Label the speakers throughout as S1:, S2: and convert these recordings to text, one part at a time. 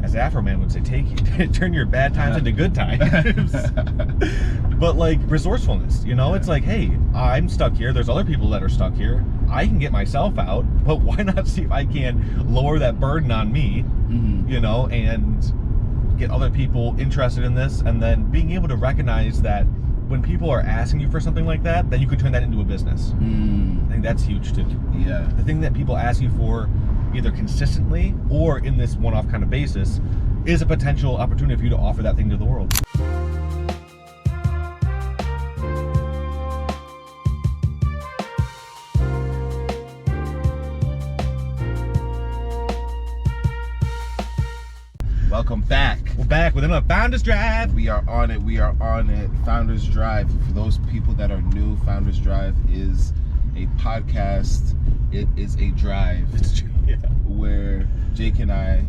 S1: as Afro Man would say, turn your bad times into good times. But like resourcefulness, you know, it's like, hey, I'm stuck here. There's other people that are stuck here. I can get myself out, but why not see if I can lower that burden on me, you know, and get other people interested in this, and then being able to recognize that when people are asking you for something like that, then you could turn that into a business. I think that's huge too.
S2: Yeah.
S1: The thing that people ask you for either consistently or in this one-off kind of basis is a potential opportunity for you to offer that thing to the world.
S2: Welcome back.
S1: We're back with another Founders Drive.
S2: We are on it. We are on it. Founders Drive. For those people that are new, Founders Drive is a podcast. It is a drive where Jake and I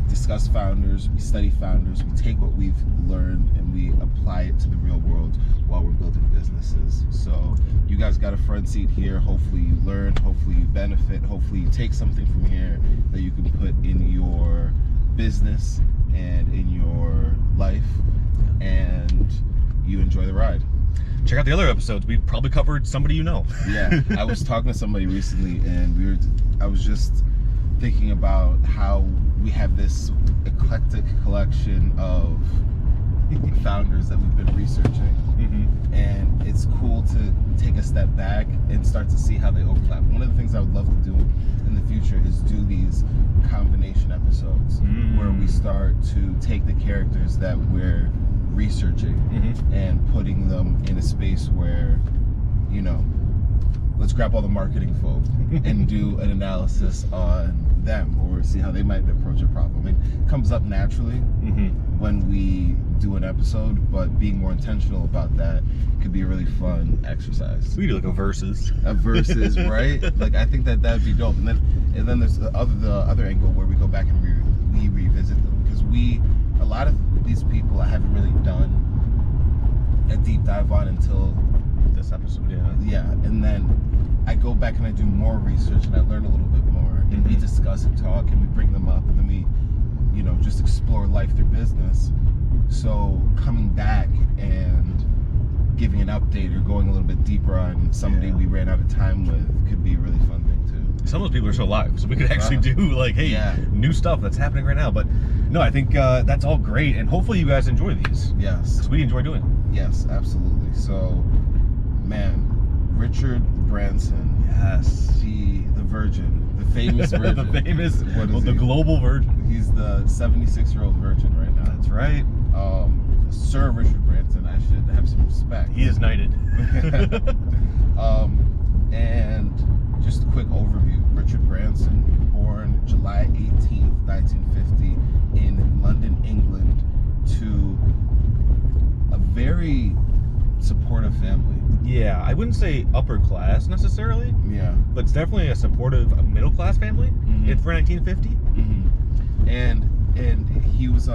S2: discuss founders. We study founders. We take what we've learned and we apply it to the real world while we're building businesses. So you guys got a front seat here. Hopefully you learn. Hopefully you benefit. Hopefully you take something from here that you can put in your business and in your life, and you enjoy the ride.
S1: Check out the other episodes. We probably covered somebody you know.
S2: Yeah, I was talking to somebody recently, and I was just thinking about how we have this eclectic collection of founders that we've been researching, and it's cool to take a step back and start to see how they overlap. One of the things I would love to do in the future is do these combination episodes where we start to take the characters that we're researching and putting them in a space where, you know, let's grab all the marketing folk and do an analysis on them, or see how they might approach a problem. It comes up naturally when we do an episode, but being more intentional about that could be a really fun exercise.
S1: We do like a versus.
S2: A versus, right? Like, I think that would be dope. And then there's the other angle where we go back and we revisit them, because a lot of these people I haven't really done a deep dive on until
S1: This episode,
S2: yeah, and then I go back and I do more research and I learn a little bit more, and we discuss and talk and we bring them up, and then we, you know, just explore life through business. So coming back and giving an update or going a little bit deeper on somebody we ran out of time with could be a really fun thing too.
S1: Some of those people are still alive, so we could actually do like, hey, new stuff that's happening right now. But no, I think that's all great, and hopefully you guys enjoy these.
S2: Yes.
S1: Because we enjoy doing it.
S2: Yes, absolutely. So, man, Richard Branson.
S1: Yes.
S2: The Virgin, the famous Virgin.
S1: The famous, the global Virgin.
S2: He's the 76-year-old Virgin right now.
S1: That's right.
S2: Sir Richard Branson, I should have some respect.
S1: He is knighted.
S2: And just a quick overview. Richard Branson, born July 18th, 1950 in London, England, to a very supportive family.
S1: Yeah, I wouldn't say upper class necessarily.
S2: Yeah.
S1: But it's definitely a supportive middle class family for 1950.
S2: And he was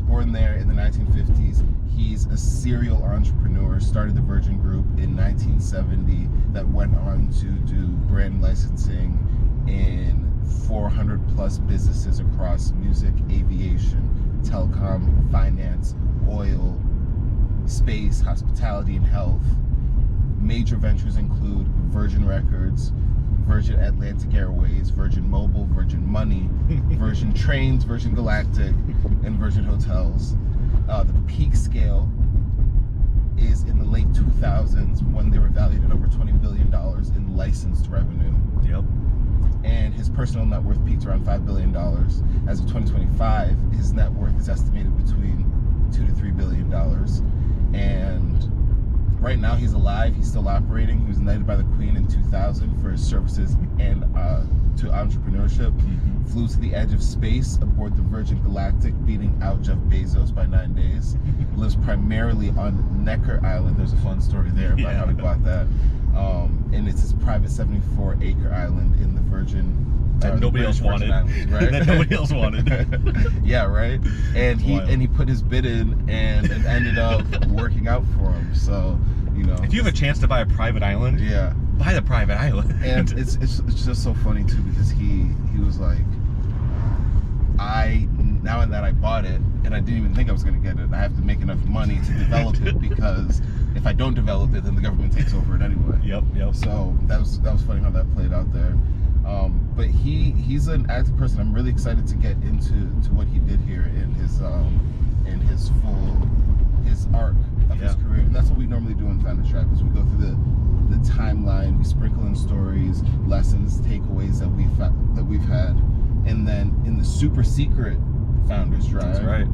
S2: born there in the 1950s. He's a serial entrepreneur, started the Virgin Group in 1970 that went on to do brand licensing in 400 plus businesses across music, aviation, telecom, finance, oil, space, hospitality, and health. Major ventures include Virgin Records, Virgin Atlantic Airways, Virgin Mobile, Virgin Money, Virgin Trains, Virgin Galactic, and Virgin Hotels. The peak scale is in the late 2000s when they were valued at over $20 billion in licensed revenue.
S1: Yep.
S2: And his personal net worth peaked around $5 billion. As of 2025, his net worth is estimated between $2 to $3 billion. And right now he's alive, he's still operating. He was knighted by the Queen in 2000 for his services and to entrepreneurship. Flew to the edge of space aboard the Virgin Galactic, beating out Jeff Bezos by 9 days. Lives primarily on Necker Island. There's a fun story there about how he bought that. And it's his private 74-acre island in the Virgin
S1: that nobody else wanted.
S2: Islands, right?
S1: That nobody else wanted.
S2: Yeah, right. And he put his bid in, and it ended up working out for him. So, you know,
S1: if you have a chance to buy a private island, buy the private island.
S2: And it's just so funny too, because he was like, now in that I bought it, and I didn't even think I was going to get it. I have to make enough money to develop it, because if I don't develop it, then the government takes over it anyway.
S1: Yep.
S2: So that was funny how that played out there. But he's an active person. I'm really excited to get into what he did here in his arc of his career. And that's what we normally do in Founders Drive, is we go through the timeline, we sprinkle in stories, lessons, takeaways that we've had, and then in the super secret Founders Drive,
S1: that's right,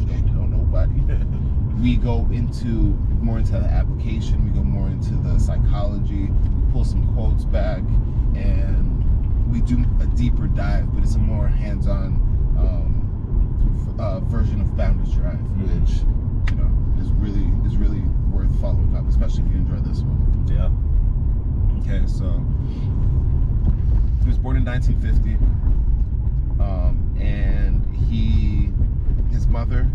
S2: don't tell nobody, we go more into the application, we go more into the psychology, we pull some quotes back, and we do a deeper dive, but it's a more hands-on version of Founders Drive, which is really worth following up, especially if you enjoy this one.
S1: Yeah.
S2: Okay, so he was born in 1950, and his mother,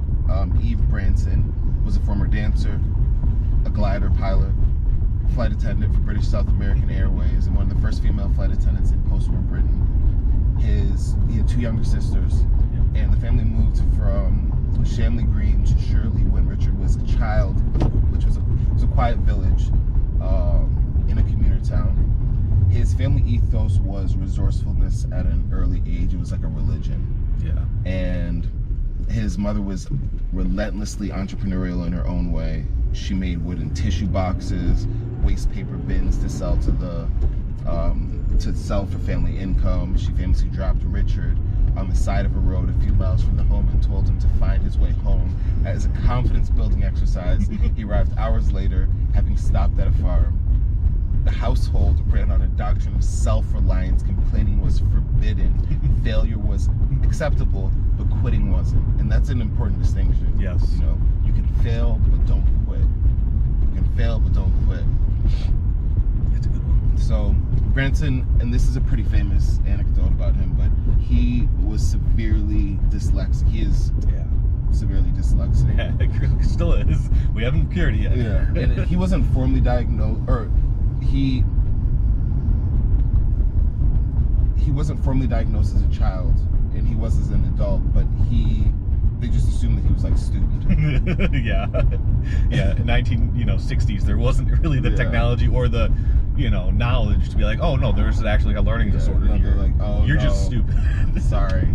S2: Eve Branson, was a former dancer, a glider pilot, flight attendant for British South American Airways, and one of the first female flight attendants in post-war Britain. He had two younger sisters, and the family moved from Shamley Green to Shirley when Richard was a child, which was a quiet village in a commuter town. His family ethos was resourcefulness at an early age. It was like a religion.
S1: Yeah.
S2: And his mother was relentlessly entrepreneurial in her own way. She made wooden tissue boxes, waste paper bins to sell for family income. She famously dropped Richard on the side of a road a few miles from the home and told him to find his way home. As a confidence-building exercise, he arrived hours later, having stopped at a farm. The household ran on a doctrine of self-reliance. Complaining was forbidden. Failure was acceptable, but quitting wasn't. And that's an important distinction.
S1: Yes.
S2: You can fail, but don't quit. You can fail, but don't quit.
S1: It's a good one.
S2: So Branson, and this is a pretty famous anecdote about him, but he was severely dyslexic. He is severely dyslexic.
S1: Yeah, it still is. We haven't cured it yet.
S2: Yeah, and he wasn't formally diagnosed, or he wasn't formally diagnosed as a child, and he was as an adult, but they just assumed that he was like stupid.
S1: Yeah. 1960s, there wasn't really the technology or the knowledge to be like, oh no, there's actually a learning disorder here.
S2: Like, oh,
S1: you're just stupid.
S2: Sorry,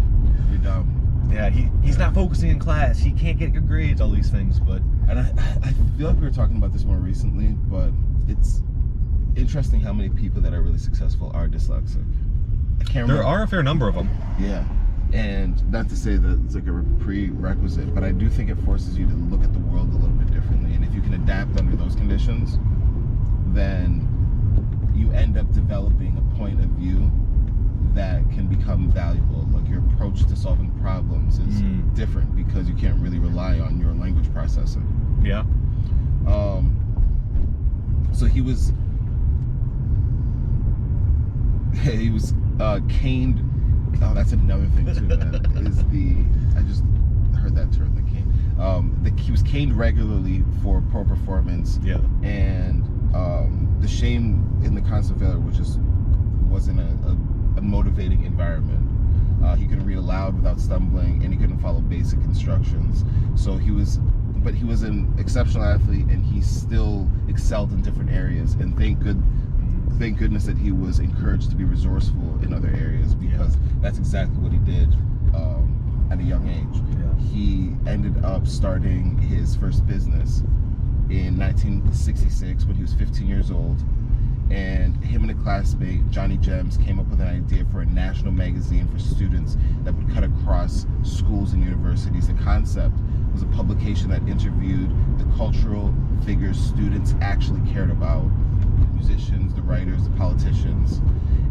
S2: you're dumb.
S1: Yeah, he's not focusing in class. He can't get good grades. All these things,
S2: and I feel like we were talking about this more recently, but it's interesting how many people that are really successful are dyslexic. I can't remember.
S1: There are a fair number of them.
S2: Yeah, and not to say that it's like a prerequisite, but I do think it forces you to look at the world a little bit differently. And if you can adapt under those conditions, then you end up developing a point of view that can become valuable. Like your approach to solving problems is different because you can't really rely on your language processing.
S1: Yeah.
S2: So he was caned. Oh, that's another thing too, man. I just heard that term, the cane. He was caned regularly for poor performance.
S1: Yeah.
S2: And the shame in the constant failure wasn't a motivating environment. He couldn't read aloud without stumbling, and he couldn't follow basic instructions. So he was an exceptional athlete, and he still excelled in different areas. And thank goodness that he was encouraged to be resourceful in other areas, because that's exactly what he did at a young age.
S1: Yeah.
S2: He ended up starting his first business in 1966 when he was 15 years old. And him and a classmate, Johnny Gems, came up with an idea for a national magazine for students that would cut across schools and universities. The concept was a publication that interviewed the cultural figures students actually cared about: the musicians, the writers, the politicians.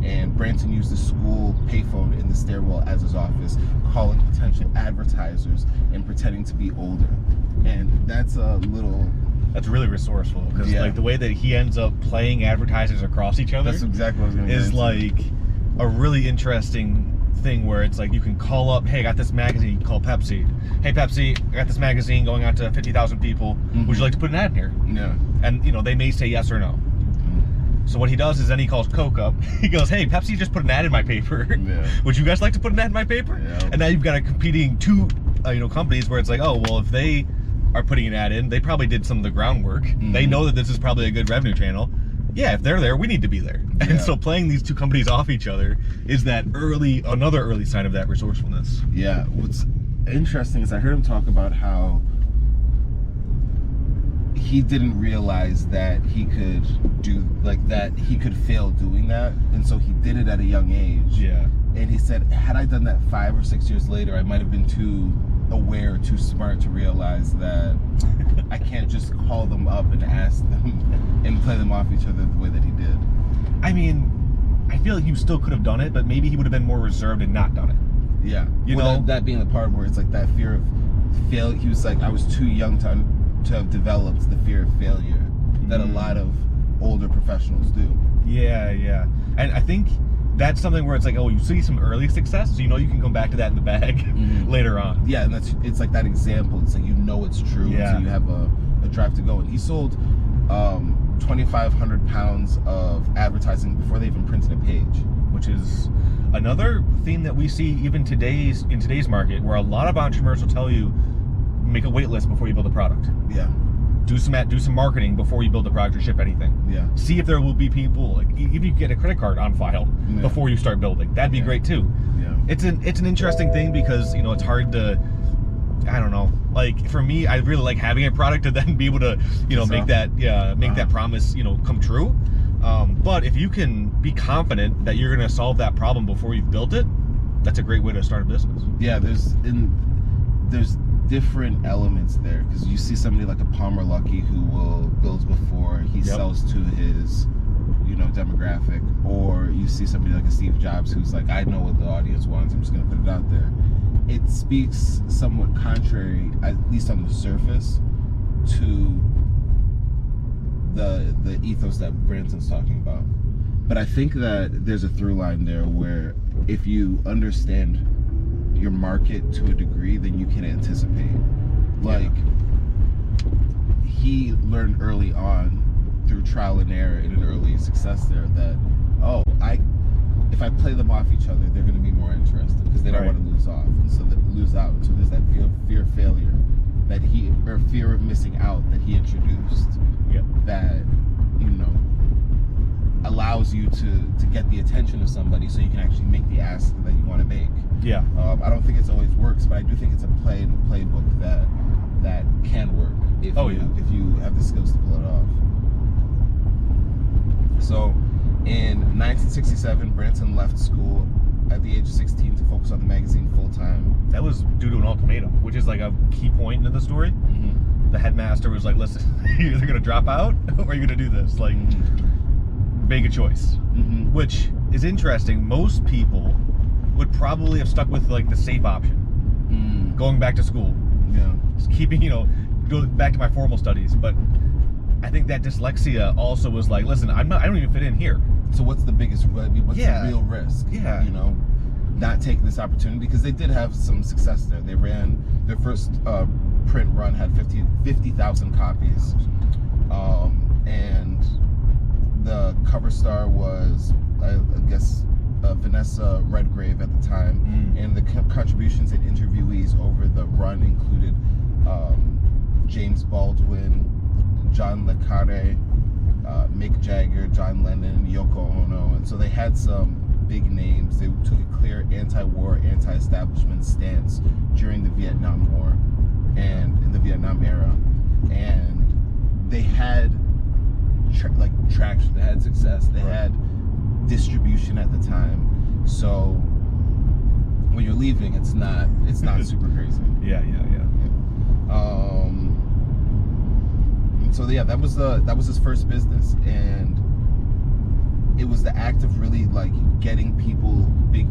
S2: And Branson used the school payphone in the stairwell as his office, calling potential advertisers and pretending to be older. And that's
S1: really resourceful, because like the way that he ends up playing advertisers across each other.
S2: That's exactly what I was going to
S1: is like a really interesting thing, where it's like you can call up, hey, I got this magazine. You can call Pepsi. Hey, Pepsi, I got this magazine going out to 50,000 people. Would you like to put an ad in here?
S2: Yeah.
S1: And they may say yes or no. So what he does is then he calls Coke up. He goes, hey, Pepsi just put an ad in my paper.
S2: Yeah.
S1: Would you guys like to put an ad in my paper?
S2: Yeah.
S1: And now you've got a competing two companies where it's like, oh, well, if they are putting an ad in, they probably did some of the groundwork. They know that this is probably a good revenue channel. Yeah, if they're there, we need to be there.
S2: Yeah.
S1: And so playing these two companies off each other is another early sign of that resourcefulness.
S2: Yeah, what's interesting is I heard him talk about how he didn't realize that he could he could fail doing that, and so he did it at a young age.
S1: Yeah.
S2: And he said, had I done that 5 or 6 years later, I might have been too aware, too smart to realize that I can't just call them up and ask them and play them off each other the way that he did.
S1: I mean, I feel like you still could have done it, but maybe he would have been more reserved and not done it.
S2: Yeah.
S1: You know?
S2: That being the part where it's like that fear of failure. He was like, I was too young to have developed the fear of failure that a lot of older professionals do.
S1: Yeah, yeah. And I think that's something where it's like, oh, you see some early success, so you know you can come back to that in the bag later on.
S2: Yeah, and it's like that example. It's like, you know it's true,
S1: Yeah.
S2: so you have a drive to go. And he sold 2,500 pounds of advertising before they even printed a page.
S1: Which is another theme that we see even in today's market, where a lot of entrepreneurs will tell you, make a wait list before you build a product.
S2: Yeah.
S1: Do some marketing before you build a product or ship anything.
S2: Yeah. See
S1: if there will be people, like if you get a credit card on file before you start building. That'd be great too.
S2: Yeah.
S1: It's an interesting thing because it's hard to, I don't know. Like for me, I really like having a product to then be able to make that promise come true. But if you can be confident that you're going to solve that problem before you've built it, that's a great way to start a business.
S2: Yeah. There's different elements there, because you see somebody like a Palmer Luckey who will build before he sells to his demographic, or you see somebody like a Steve Jobs who's like, I know what the audience wants, I'm just going to put it out there. It speaks somewhat contrary, at least on the surface, to the ethos that Branson's talking about. But I think that there's a through line there where if you understand your market to a degree, then you can anticipate. Like, he learned early on through trial and error in an early success there that, if I play them off each other, they're going to be more interested because they don't want to lose off, and so lose out. So there's that fear of failure that fear of missing out that he introduced. That allows you to get the attention of somebody, so you can actually make the ask that you want to make.
S1: Yeah.
S2: I don't think it's always works, but I do think it's a playbook that can work if you have the skills to pull it off. So, in 1967, Branson left school at the age of 16 to focus on the magazine full time.
S1: That was due to an ultimatum, which is like a key point in the story. The headmaster was like, listen, you're either going to drop out or you're going to do this. Like, make a choice. Which is interesting. Most people would probably have stuck with like the safe option, going back to school.
S2: Yeah.
S1: Just keeping, go back to my formal studies. But I think that dyslexia also was like, listen, I don't even fit in here.
S2: So what's the biggest? What's the real risk?
S1: Yeah.
S2: Not taking this opportunity, because they did have some success there. They ran their first print run, had 50,000 copies, and the cover star was, I guess, Vanessa Redgrave at the time, and the contributions and interviewees over the run included James Baldwin, John le Carre, Mick Jagger, John Lennon, Yoko Ono, and so they had some big names. They took a clear anti-war, anti-establishment stance during the Vietnam War and in the Vietnam era, and they had traction, they had success, they had distribution at the time. So when you're leaving, it's not super crazy.
S1: Yeah.
S2: So that was his first business, and it was the act of really like getting people, big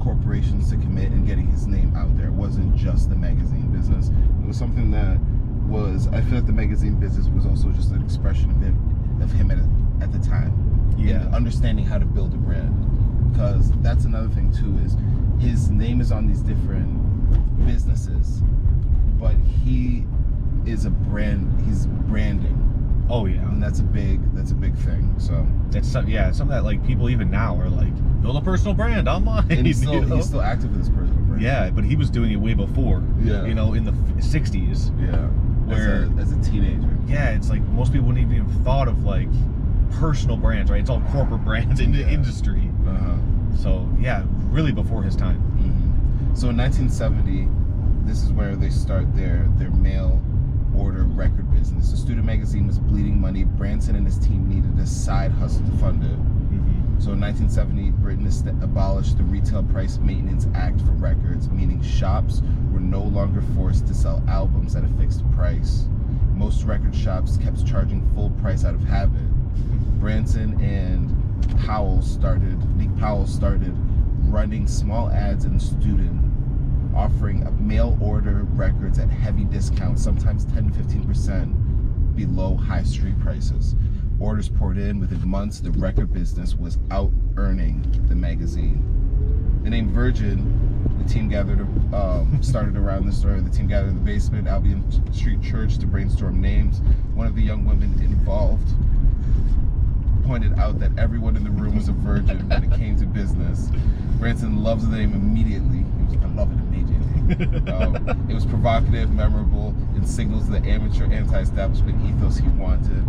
S2: corporations, to commit and getting his name out there. It wasn't just the magazine business. It was something that was, I feel like the magazine business was also just an expression of him at the time. And understanding how to build a brand, because that's another thing too, is his name is on these different businesses, but he is a brand. He's branding.
S1: Oh yeah,
S2: and that's a big thing. So
S1: it's something that like people even now are like, build a personal brand online.
S2: and he's
S1: you know?
S2: still active with his personal brand.
S1: Yeah, but he was doing it way before.
S2: Yeah.
S1: You know, in the 60s.
S2: Yeah.
S1: Where
S2: as a teenager.
S1: Yeah, it's like most people wouldn't even have thought of like personal brands, right? It's all corporate brands in the industry. So yeah, really before his time.
S2: Mm-hmm. So in 1970, this is where they start their mail order record business. The student magazine was bleeding money. Branson and his team needed a side hustle to fund it. So in 1970, Britain abolished the Retail Price Maintenance Act for records, meaning shops were no longer forced to sell albums at a fixed price. Most record shops kept charging full price out of habit. Branson and Nick Powell started running small ads in the Student, offering mail order records at heavy discounts, sometimes 10 to 15% below high street prices. Orders poured in. Within months, the record business was out-earning the magazine. The name Virgin, the team started around this story. The team gathered in the basement, Albion Street Church, to brainstorm names. One of the young women involved pointed out that everyone in the room was a virgin when it came to business. Branson loves the name immediately. He was, I love it immediately. It was provocative, memorable, and signals the amateur anti-establishment ethos he wanted.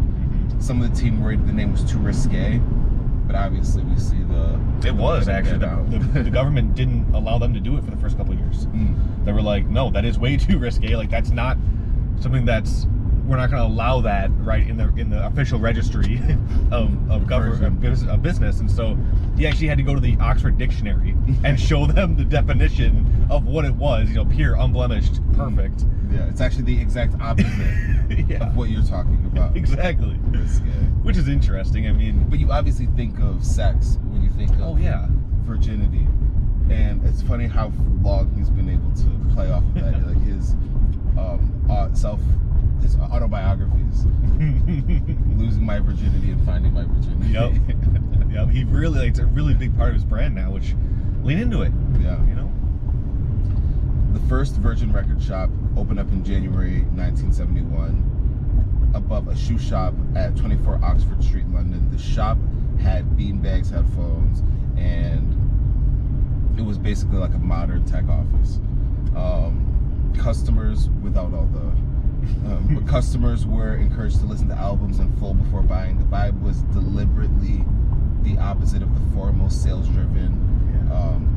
S2: Some of the team worried the name was too risque, but obviously we see
S1: It was actually. The government didn't allow them to do it for the first couple of years. They were like, no, that is way too risque. Like, that's not something we're not going to allow that right in the official registry of government of business. And so he actually had to go to the Oxford Dictionary and show them the definition of what it was. You know, pure, unblemished, perfect.
S2: Yeah, it's actually the exact opposite of what you're talking about.
S1: Exactly. Which is interesting. I mean,
S2: but you obviously think of sex when you think of virginity, and it's funny how long he's been able to play off of that. Like his his autobiographies, losing my virginity and finding my virginity.
S1: Yep. He really, it's a really big part of his brand now, which lean into it.
S2: Yeah.
S1: You know?
S2: The first Virgin record shop opened up in January 1971 above a shoe shop at 24 Oxford Street, London. The shop had beanbags, headphones, and it was basically like a modern tech office. Customers, without all the but customers were encouraged to listen to albums in full before buying. The vibe was deliberately the opposite of the formal, sales-driven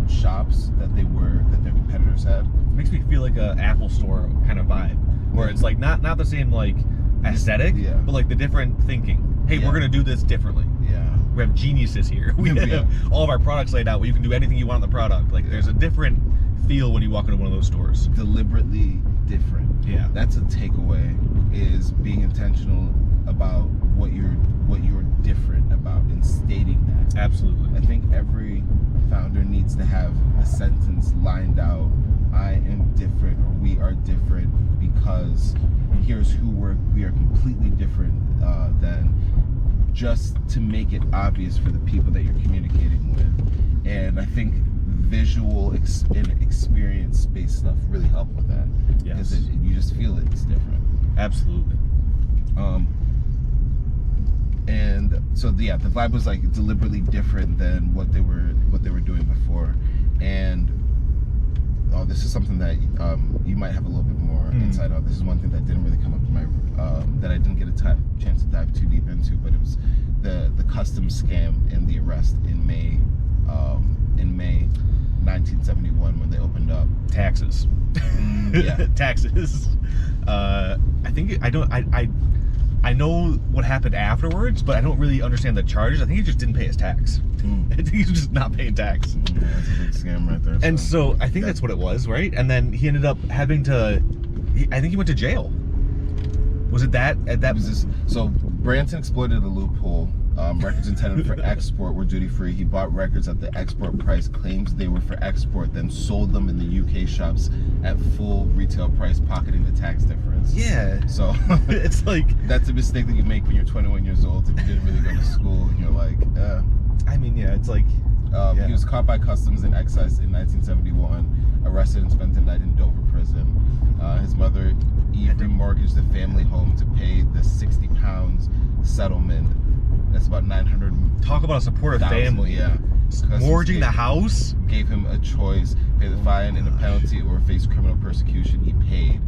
S2: shops that their competitors had.
S1: It makes me feel like a Apple Store kind of vibe, where it's like not the same like aesthetic, but like the different thinking. Hey, we're gonna do this differently.
S2: Yeah,
S1: we have geniuses here. We have all of our products laid out where you can do anything you want on the product. Like there's a different feel when you walk into one of those stores.
S2: Deliberately different. Yeah, that's a takeaway, is being intentional about what you're different about and stating that.
S1: Absolutely.
S2: I think every founder needs to have a sentence lined out. I am different, or we are different because here's who we are completely different than, just to make it obvious for the people that you're communicating with. And I think visual and experience-based stuff really help with that.
S1: Yes.
S2: Because you just feel it's different.
S1: Absolutely.
S2: And so the vibe was like deliberately different than what they were doing before. And this is something that you might have a little bit more insight on. This is one thing that didn't really come up in my that I didn't get a chance to dive too deep into, but it was the customs scam and the arrest in May 1971 when they opened up.
S1: Taxes. Taxes. I know what happened afterwards, but I don't really understand the charges. I think he just didn't pay his tax. I think he's just not paying tax.
S2: That's a big scam right there.
S1: And so I think that's what it was, right? And then he ended up having to. I think he went to jail. Was it that?
S2: So Branson exploited a loophole. Records intended for export were duty-free. He bought records at the export price, claims they were for export, then sold them in the UK shops at full retail price, pocketing the tax difference.
S1: Yeah.
S2: So
S1: it's like,
S2: that's a mistake that you make when you're 21 years old if you didn't really go to school and you're like,
S1: I mean, yeah, it's like...
S2: He was caught by customs and excise in 1971, arrested and spent the night in Dover prison. His mother, Eve mortgage the family home to pay the £60 settlement. That's about 900.
S1: Talk about a supportive family.
S2: Yeah.
S1: Mortgaging the house.
S2: Gave him a choice: pay the fine and a penalty, or face criminal persecution. He paid.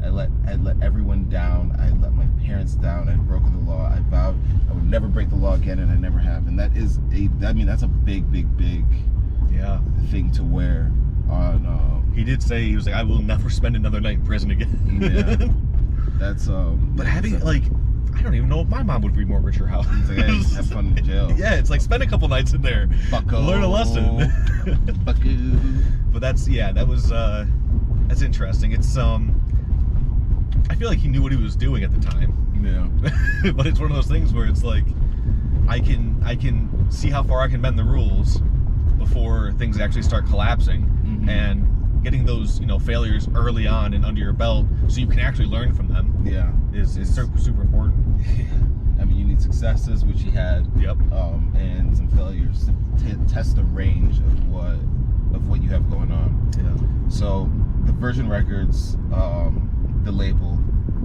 S2: I let everyone down. I let my parents down. I'd broken the law. I vowed I would never break the law again, and I never have. And that's a big
S1: Yeah.
S2: thing to wear on.
S1: He did say, he was like, I will never spend another night in prison again.
S2: Yeah. That's
S1: But having like, I don't even know if my mom would remortgage her house.
S2: It's like, hey, have fun in jail.
S1: Yeah, it's like spend a couple nights in there,
S2: Bucko.
S1: learn a lesson.
S2: Bucko.
S1: But that's interesting. It's I feel like he knew what he was doing at the time.
S2: Yeah.
S1: But it's one of those things where it's like, I can see how far I can bend the rules before things actually start collapsing.
S2: Mm-hmm.
S1: And getting those, failures early on and under your belt so you can actually learn from them.
S2: Yeah.
S1: Is super, super important.
S2: I mean, you need successes, which he had.
S1: Yep.
S2: And some failures to test the range of what you have going on.
S1: Yeah.
S2: So the Virgin Records, the label,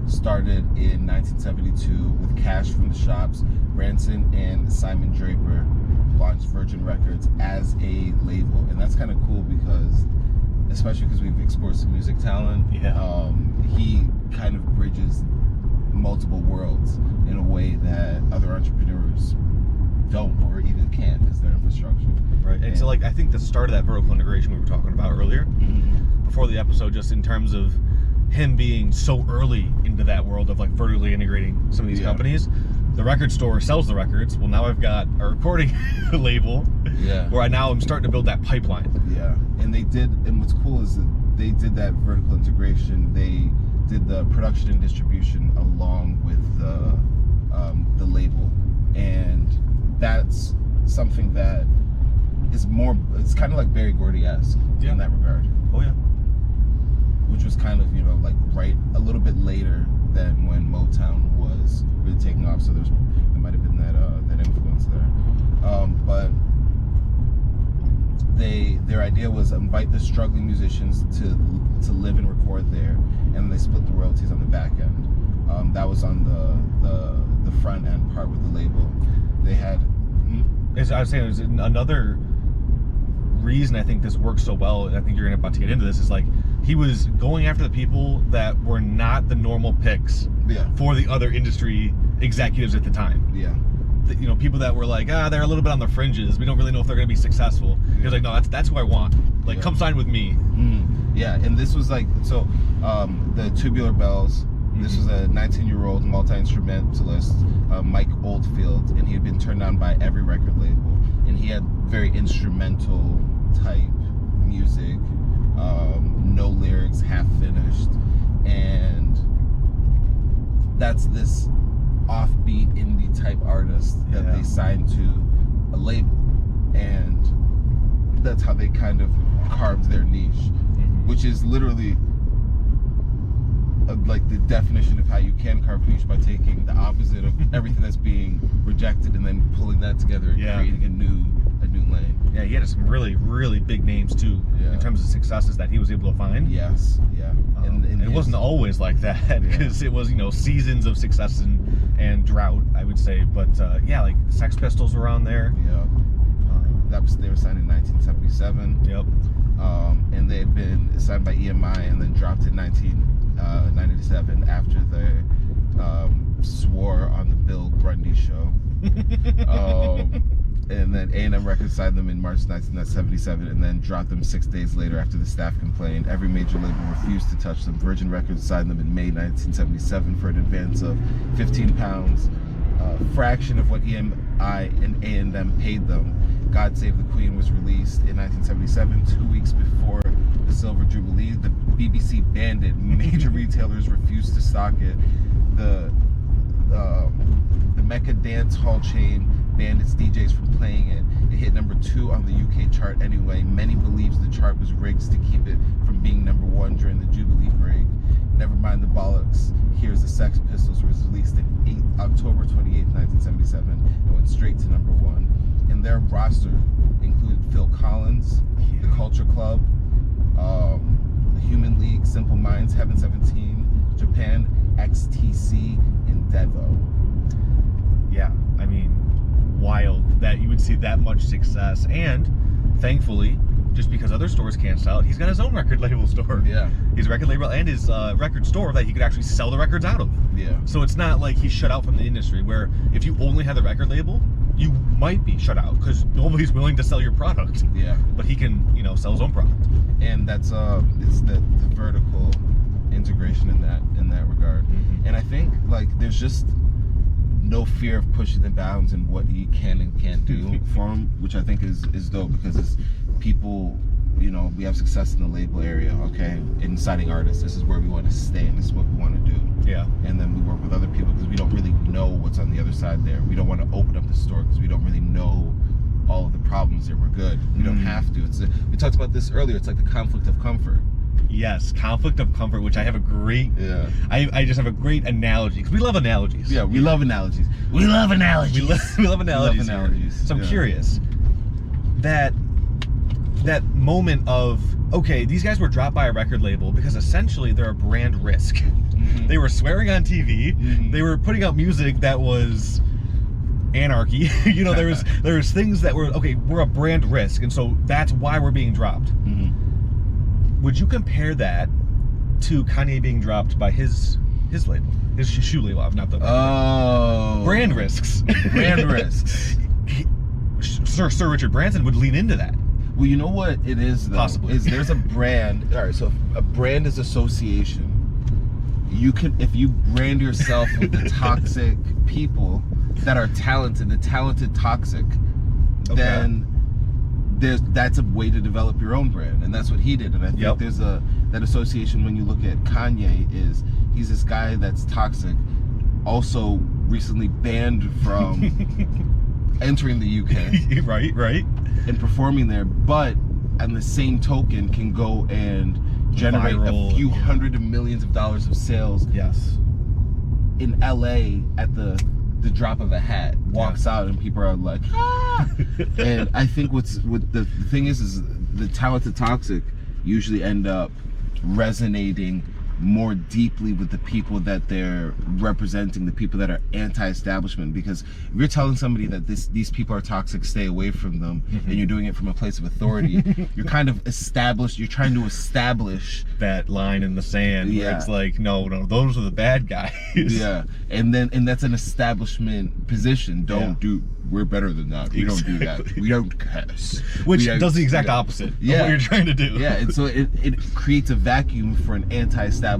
S2: started in 1972 with cash from the shops. Branson and Simon Draper launched Virgin Records as a label, and that's kind of cool because, especially because we've explored some music talent.
S1: Yeah.
S2: He kind of bridges multiple worlds in a way that other entrepreneurs don't or even can't because their infrastructure.
S1: Right. And so, like, I think the start of that vertical integration we were talking about earlier, before the episode, just in terms of him being so early into that world of like vertically integrating some of these companies. The record store sells the records. Well, now I've got a recording label.
S2: Yeah.
S1: Where I now am starting to build that pipeline.
S2: Yeah. And what's cool is that they did that vertical integration. They did the production and distribution along with the label, and that's something that is more. It's kind of like Berry Gordy-esque in that regard.
S1: Oh yeah.
S2: Which was kind of like right a little bit later than when Motown was really taking off. So there might have been that influence there. But their idea was invite the struggling musicians to live and record there, and they split the royalties on the back end. That was on the front end part with the label. They had.
S1: As I was saying, there's another reason I think this works so well. I think you're about to get into this. Is like he was going after the people that were not the normal picks for the other industry executives at the time.
S2: Yeah.
S1: People that were like, they're a little bit on the fringes. We don't really know if they're going to be successful. Yeah. He was like, no, that's who I want. Like, come sign with me.
S2: Yeah, and this was like, so the Tubular Bells, this was a 19-year-old multi-instrumentalist, Mike Oldfield, and he had been turned down by every record label. And he had very instrumental type music, no lyrics, half finished. And that's this offbeat indie type artist that they signed to a label, and that's how they kind of carved their niche, which is literally like the definition of how you can carve a niche, by taking the opposite of everything that's being rejected and then pulling that together and creating a new lane.
S1: Yeah, he had some really, really big names too in terms of successes that he was able to find.
S2: Yes, yeah.
S1: And it wasn't always like that, because it was seasons of success and drought, I would say. But like the Sex Pistols were on there.
S2: Yeah. They were signed in 1977.
S1: Yep.
S2: And they had been signed by EMI and then dropped in 1997 after they swore on the Bill Grundy show. And then A&M Records signed them in March 1977 and then dropped them 6 days later after the staff complained. Every major label refused to touch them. Virgin Records signed them in May 1977 for an advance of £15, a fraction of what EMI and A&M paid them. God Save the Queen was released in 1977, 2 weeks before the Silver Jubilee. The BBC banned it. Major retailers refused to stock it. The Mecca dance hall chain banned its DJs from playing it. It hit number 2 on the UK chart anyway. Many believes the chart was rigged to keep it from being number 1 during the Jubilee break. Never mind the bollocks. Here's the Sex Pistols was released in October 28, 1977 and went straight to number 1. And their roster included Phil Collins, The Culture Club, The Human League, Simple Minds, Heaven 17, Japan, XTC, and Devo.
S1: Yeah, I mean, wild that you would see that much success. And thankfully, just because other stores can't sell it, he's got his own record label store.
S2: Yeah.
S1: His record label and his record store that he could actually sell the records out of.
S2: Yeah.
S1: So it's not like he's shut out from the industry, where if you only had the record label, you might be shut out because nobody's willing to sell your product.
S2: Yeah.
S1: But he can, sell his own product.
S2: And that's it's the vertical integration in that regard.
S1: Mm-hmm.
S2: And I think like there's just no fear of pushing the bounds in what he can and can't do for him, which I think is dope, because it's people, we have success in the label area, okay, in signing artists. This is where we want to stay, and this is what we want to do.
S1: Yeah.
S2: And then we work with other people because we don't really know what's on the other side there. We don't want to open up the store because we don't really know all of the problems there. We're good. We don't have to. We talked about this earlier. It's like the conflict of comfort.
S1: Yes, conflict of comfort, which I have a great.
S2: Yeah.
S1: I just have a great analogy because we love analogies.
S2: Yeah, we love analogies. We love analogies.
S1: We love analogies.
S2: We love analogies.
S1: So I'm curious that moment of, okay, these guys were dropped by a record label because essentially they're a brand risk.
S2: Mm-hmm.
S1: They were swearing on TV.
S2: Mm-hmm.
S1: They were putting out music that was anarchy. There was things that were, okay, we're a brand risk, and so that's why we're being dropped.
S2: Mm-hmm.
S1: Would you compare that to Kanye being dropped by his label, his shoe label? Not the brand risks.
S2: Brand risks.
S1: Sir Richard Branson would lean into that.
S2: Well, you know what it is, though?
S1: Possibly.
S2: Is there's a brand. All right, so a brand is association. If you brand yourself with the toxic people that are talented, the talented toxic, then that's a way to develop your own brand, and that's what he did. And I think there's that association when you look at Kanye, is he's this guy that's toxic, also recently banned from entering the UK,
S1: right,
S2: and performing there, but on the same token can go and generate
S1: viral,
S2: a few hundred of millions of dollars of sales.
S1: Yes.
S2: In LA at the drop of a hat, walks out and people are like, ah! And I think what the thing is the talented toxic usually end up resonating more deeply with the people that they're representing, the people that are anti-establishment. Because if you're telling somebody that these people are toxic, stay away from them, and you're doing it from a place of authority, you're kind of you're trying to establish
S1: that line in the sand where it's like, no, those are the bad guys.
S2: Yeah. And that's an establishment position. We're better than that. We don't do that. We don't curse.
S1: Which does the exact opposite of what you're trying to do.
S2: Yeah, and so it creates a vacuum for an anti-establishment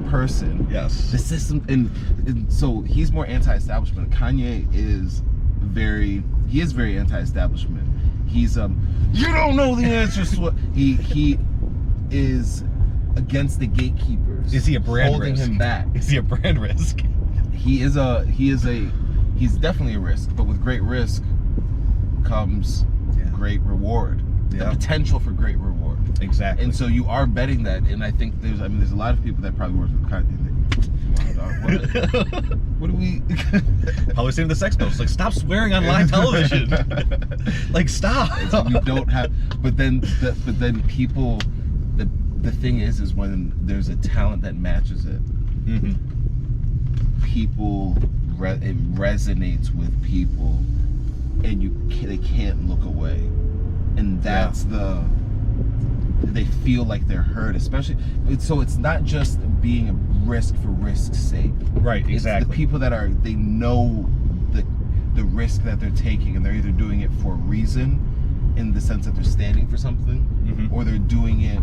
S2: person.
S1: Yes.
S2: The system, and so he's more anti-establishment. Kanye is very anti-establishment. He's you don't know the answers to what he is against the gatekeepers.
S1: Is he a brand
S2: holding
S1: risk?
S2: Him back?
S1: Is he a brand risk?
S2: He's definitely a risk, but with great risk comes great reward. The potential for great reward.
S1: Exactly.
S2: And so you are betting that, and I think there's a lot of people that probably work with Kanye. What do we?
S1: Probably saying the Sex Pistols, like, stop swearing on live television. Like, stop.
S2: So you don't have, but then people. The thing is when there's a talent that matches it. People it resonates with people, and they can't look away, and that's they feel like they're heard, especially. So it's not just being a risk for risk's sake.
S1: Right. Exactly.
S2: It's the people that they know the risk that they're taking, and they're either doing it for a reason, in the sense that they're standing for something, or they're doing it.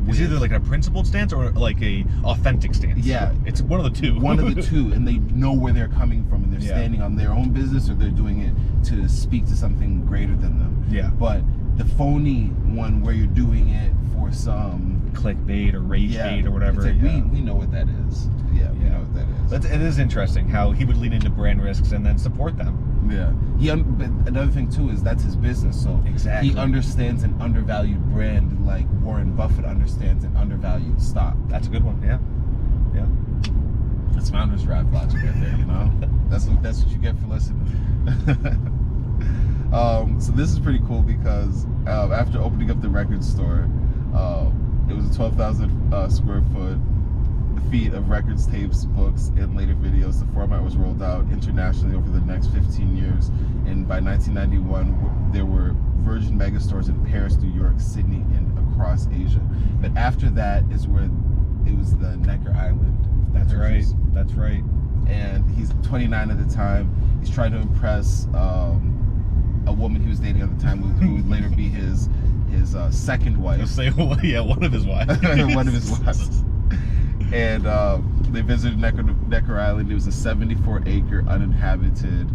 S1: It's either like a principled stance or like a authentic stance.
S2: Yeah,
S1: it's one of the two.
S2: One of the two, and they know where they're coming from, and they're standing on their own business, or they're doing it to speak to something greater than them.
S1: Yeah.
S2: But the phony one, where you're doing it for some
S1: clickbait or rage bait or whatever.
S2: It's like, we know what that is. Yeah, we know what that is.
S1: It is interesting how he would lean into brand risks and then support them.
S2: Yeah. But another thing too is that's his business. So he understands an undervalued brand like Warren Buffett understands an undervalued stock.
S1: That's a good one. Yeah.
S2: That's founder's rap logic right there. That's what you get for listening. So this is pretty cool because after opening up the record store, it was a 12,000 square feet of records, tapes, books, and later videos. The format was rolled out internationally over the next 15 years, and by 1991 there were Virgin megastores in Paris, New York, Sydney, and across Asia. But after that is where it was the Necker Island.
S1: That's right. That's right.
S2: And he's 29 at the time. He's trying to impress a woman he was dating at the time, who would later be his second wife.
S1: You'll say, well, yeah, one of his wives.
S2: One of his wives. And they visited Necker Island. It was a 74-acre uninhabited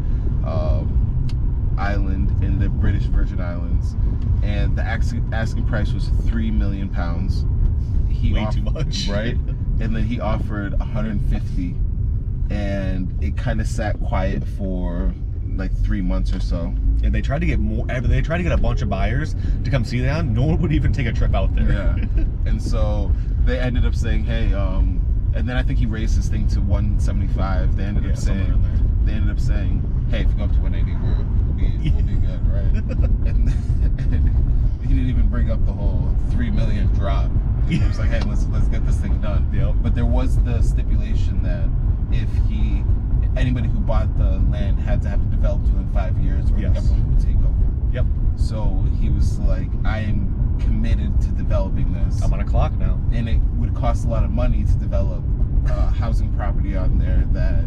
S2: island in the British Virgin Islands, and the asking price was £3 million.
S1: Way too much,
S2: right? And then he offered 150, and it kind of sat quiet for like 3 months or so.
S1: And they tried to get more. They tried to get a bunch of buyers to come see them. No one would even take a trip out there.
S2: Yeah. And so they ended up saying, hey, and then I think he raised his thing to 175. They ended up saying, hey, if you go up to 180, we'll be good, right? and he didn't even bring up the whole $3 million drop. He was like, hey, let's get this thing done.
S1: Yep.
S2: But there was the stipulation that if anybody who bought the land had to have it developed within 5 years, or the government would take over.
S1: Yep.
S2: So he was like, I am committed to developing this.
S1: I'm on a clock now.
S2: And it would cost a lot of money to develop housing property on there that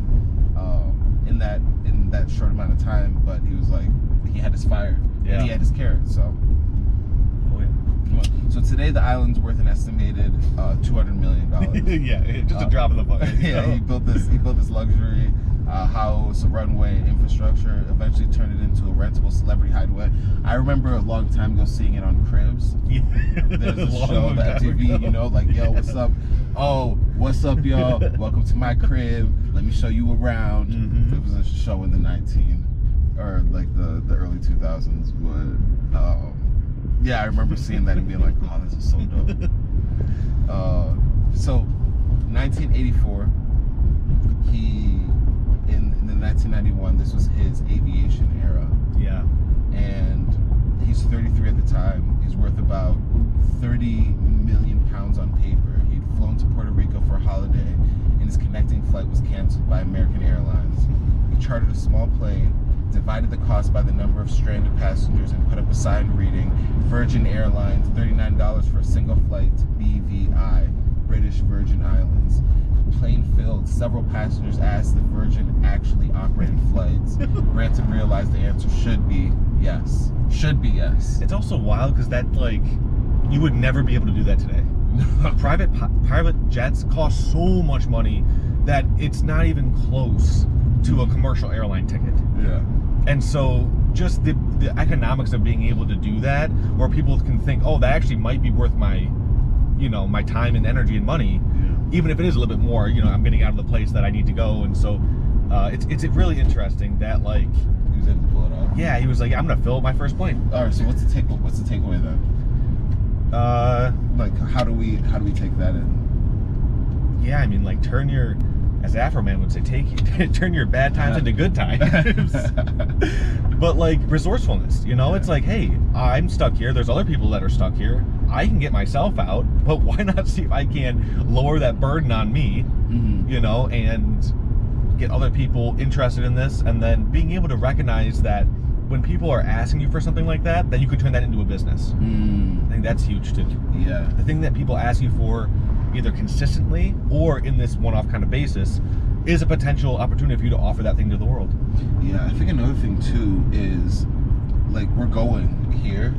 S2: in that short amount of time. But he was like, he had his fire, and he had his carrot. So.
S1: Oh yeah.
S2: So today the island's worth an estimated $200 million.
S1: Yeah, just a drop in the bucket.
S2: Yeah, he built this luxury house, a runway, infrastructure. Eventually turned it into a rentable celebrity hideaway. I remember a long time ago seeing it on Cribs.
S1: Yeah.
S2: There's a show on MTV, you know, like, yo, what's up? Oh, what's up, y'all? Welcome to my crib. Let me show you around.
S1: Mm-hmm.
S2: It was a show in the the early 2000s, but. Yeah, I remember seeing that and being like, oh, this is so dope. So, 1984, in 1991, this was his aviation era.
S1: Yeah.
S2: And he's 33 at the time. He's worth about 30 million pounds on paper. He'd flown to Puerto Rico for a holiday, and his connecting flight was canceled by American Airlines. He chartered a small plane, divided the cost by the number of stranded passengers, and put up a sign reading, Virgin Airlines, $39 for a single flight to BVI, British Virgin Islands. The plane filled. Several passengers asked if Virgin actually operated flights. Branson realized the answer should be yes. Should be yes.
S1: It's also wild because that, like, you would never be able to do that today. Private jets cost so much money that it's not even close to a commercial airline ticket.
S2: Yeah.
S1: And so just the economics of being able to do that, where people can think, oh, that actually might be worth my time and energy and money, even if it is a little bit more, I'm getting out of the place that I need to go. And so it's really interesting that, like,
S2: he was able to pull it off.
S1: Yeah, he was like, I'm gonna fill my first plane.
S2: All right, so what's the takeaway then? Like, how do we take that in?
S1: Yeah, I mean, like, as Afro-Man would say, turn your bad times into good times. But, like, resourcefulness, it's like, hey, I'm stuck here. There's other people that are stuck here. I can get myself out, but why not see if I can lower that burden on me, and get other people interested in this, and then being able to recognize that when people are asking you for something like that, then you could turn that into a business. I think that's huge too.
S2: Yeah.
S1: The thing that people ask you for, either consistently or in this one-off kind of basis, is a potential opportunity for you to offer that thing to the world.
S2: Yeah, I think another thing too is, like, we're going here,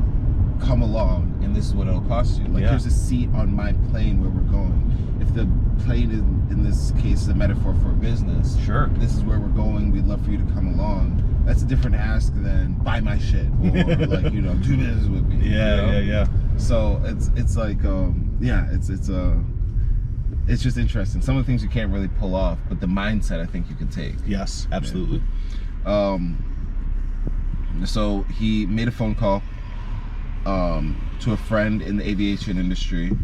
S2: come along, and this is what it'll cost you. Like, here's a seat on my plane where we're going. If the plane is, in this case, is a metaphor for a business,
S1: sure,
S2: this is where we're going, we'd love for you to come along. That's a different ask than buy my shit, or like, do business with me.
S1: Yeah.
S2: So it's like, it's just interesting. Some of the things you can't really pull off, but the mindset I think you can take.
S1: Yes, absolutely.
S2: So he made a phone call to a friend in the aviation industry,